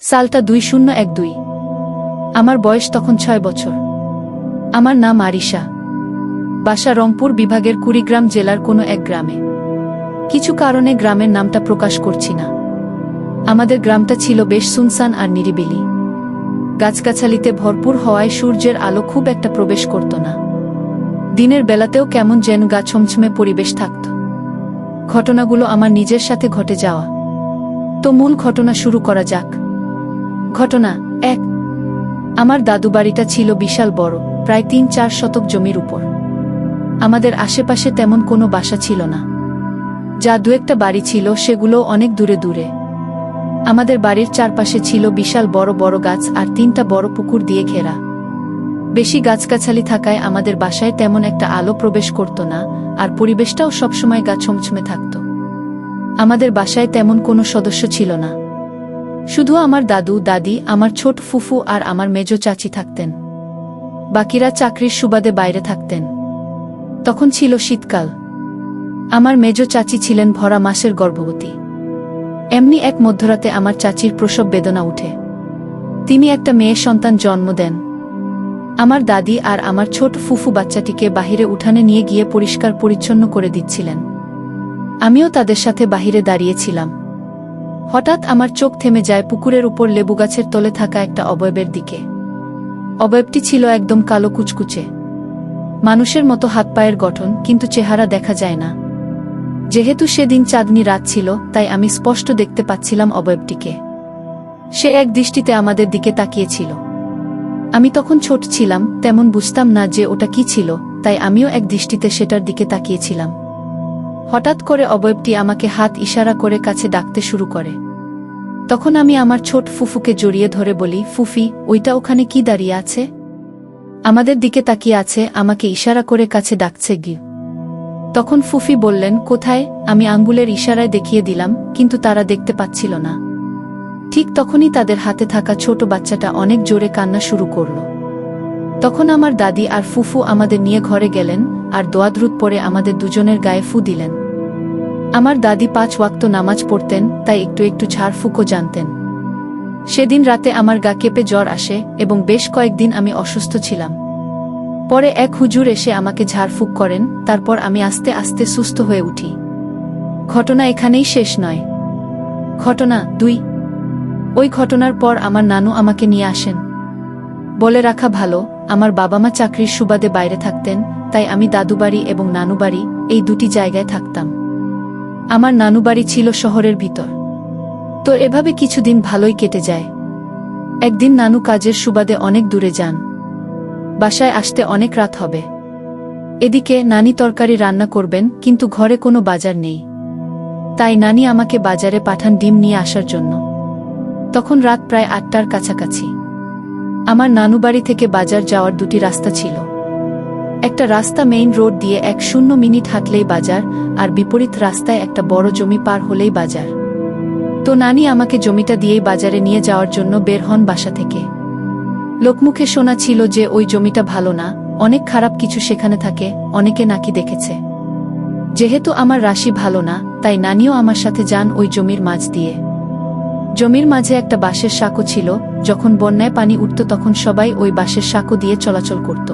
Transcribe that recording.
সালটা 2012। আমার বয়স তখন 6 বছর। আমার নাম আরিশা। বাসা রংপুর বিভাগের কুড়িগ্রাম জেলার কোনো এক গ্রামে। কিছু কারণে গ্রামের নামটা প্রকাশ করছি না। আমাদের গ্রামটা ছিল বেশ সুনসান আর নিরিবিলি। গাছগাছালিতে ভরপুর হওয়ায় সূর্যের আলো খুব একটা প্রবেশ করত না। দিনের বেলাতেও কেমন যেন গা ছমছমে পরিবেশ থাকত। ঘটনাগুলো আমার নিজের সাথে ঘটে যাওয়া। তো মূল ঘটনা শুরু করা যাক। ঘটনা 1। আমার দাদু বাড়িটা ছিল বিশাল বড়, প্রায় 3-4 শতক জমির উপর। আমাদের আশেপাশে তেমন কোনো বাসা ছিল না। যা দু একটা বাড়ি ছিল সেগুলো অনেক দূরে দূরে। আমাদের বাড়ির চারপাশে ছিল বিশাল বড় বড় গাছ আর 3টা বড় পুকুর দিয়ে ঘেরা। বেশি গাছগাছালি থাকায় আমাদের বাসায় তেমন একটা আলো প্রবেশ করত না, আর পরিবেশটাও সবসময় গা ছমছমে থাকত। আমাদের বাসায় তেমন কোনো সদস্য ছিল না। শুধু আমার দাদু দাদি, আমার ছোট ফুফু আর আমার মেজ চাচি থাকতেন। বাকিরা চাকরির সুবাদে বাইরে থাকতেন। তখন ছিল শীতকাল। আমার মেজ চাচি ছিলেন ভরা মাসের গর্ভবতী। এমনি এক মধ্যরাতে আমার চাচির প্রসব বেদনা উঠে। তিনি একটা মেয়ে সন্তান জন্ম দেন। আমার দাদি আর আমার ছোট ফুফু বাচ্চাটিকে বাহিরে উঠানে নিয়ে গিয়ে পরিষ্কার পরিচ্ছন্ন করে দিচ্ছিলেন। আমিও তাদের সাথে বাহিরে দাঁড়িয়েছিলাম। হঠাৎ আমার চোখ থেমে যায় পুকুরের উপর লেবু গাছের তলে থাকা একটা অবয়বের দিকে। অবয়বটি ছিল একদম কালো কুচকুচে। মানুষের মতো হাত পায়ের গঠন, কিন্তু চেহারা দেখা যায় না। যেহেতু সেদিন চাঁদনি রাত ছিল, তাই আমি স্পষ্ট দেখতে পাচ্ছিলাম অবয়বটিকে। সে এক দৃষ্টিতে আমাদের দিকে তাকিয়েছিল। আমি তখন ছোট ছিলাম, তেমন বুঝতাম না যে ওটা কি ছিল, তাই আমিও এক দৃষ্টিতে সেটার দিকে তাকিয়েছিলাম। হঠাৎ করে অবয়বটি আমাকে হাত ইশারা করে কাছে ডাকতে শুরু করে। তখন আমি আমার ছোট ফুফুকে জড়িয়ে ধরে বলি, ফুফি, ওইটা ওখানে কি দাঁড়িয়ে আছে? আমাদের দিকে তাকিয়ে আছে, আমাকে ইশারা করে কাছে ডাকছে গি। তখন ফুফি বললেন, কোথায়? আমি আঙ্গুলের ইশারায় দেখিয়ে দিলাম, কিন্তু তারা দেখতে পাচ্ছিল না। ঠিক তখনই তাদের হাতে থাকা ছোট বাচ্চাটা অনেক জোরে কান্না শুরু করল। তখন আমার দাদি আর ফুফু আমাদের নিয়ে ঘরে গেলেন আর দোয়াদরুদ পরে আমাদের দুজনের গায়ে ফু দিলেন। আমার দাদি 5 ওয়াক্ত নামাজ পড়তেন, তাই একটু একটু ঝাড়ফুঁকও জানতেন। সেদিন রাতে আমার গা কেঁপে জ্বর আসে এবং বেশ কয়েকদিন আমি অসুস্থ ছিলাম। পরে এক হুজুর এসে আমাকে ঝাড়ফুঁক করেন, তারপর আমি আস্তে আস্তে সুস্থ হয়ে উঠি। ঘটনা এখানেই শেষ নয়। ঘটনা 2। ওই ঘটনার পর আমার নানু আমাকে নিয়ে আসেন। বলে রাখা ভালো, আমার বাবা মা চাকরির সুবাদে বাইরে থাকতেন, তাই আমি দাদুবাড়ি এবং নানুবাড়ি এই দুটি জায়গায় থাকতাম। আমার নানুবাড়ি ছিল শহরের ভিতর। তো এভাবে কিছুদিন ভালোই কেটে যায়। একদিন নানু কাজের সুবাদে অনেক দূরে যান। বাসায় আসতে অনেক রাত হবে। এদিকে নানি তরকারি রান্না করবেন, কিন্তু ঘরে কোনো বাজার নেই। তাই নানি আমাকে বাজারে পাঠান ডিম নিয়ে আসার জন্য। তখন রাত প্রায় 8টার কাছাকাছি। আমার নানুবাড়ি থেকে বাজার যাওয়ার 2টি রাস্তা ছিল। একটা রাস্তা মেইন রোড দিয়ে 1-0 মিনিট হাঁটলেই বাজার, আর বিপরীত রাস্তায় একটা বড় জমি পার হলেই বাজার। তো নানি আমাকে জমিটা দিয়েই বাজারে নিয়ে যাওয়ার জন্য বের হন বাসা থেকে। লোকমুখে শোনা ছিল যে ওই জমিটা ভালো না, অনেক খারাপ কিছু সেখানে থাকে, অনেকে নাকি দেখেছে। যেহেতু আমার রাশি ভালো না, তাই নানিও আমার সাথে যান ওই জমির মাঝ দিয়ে। জমির মাঝে একটা বাঁশের সাঁকো ছিল। যখন বন্যায় পানি উঠত তখন সবাই ওই বাঁশের সাঁকো দিয়ে চলাচল করত।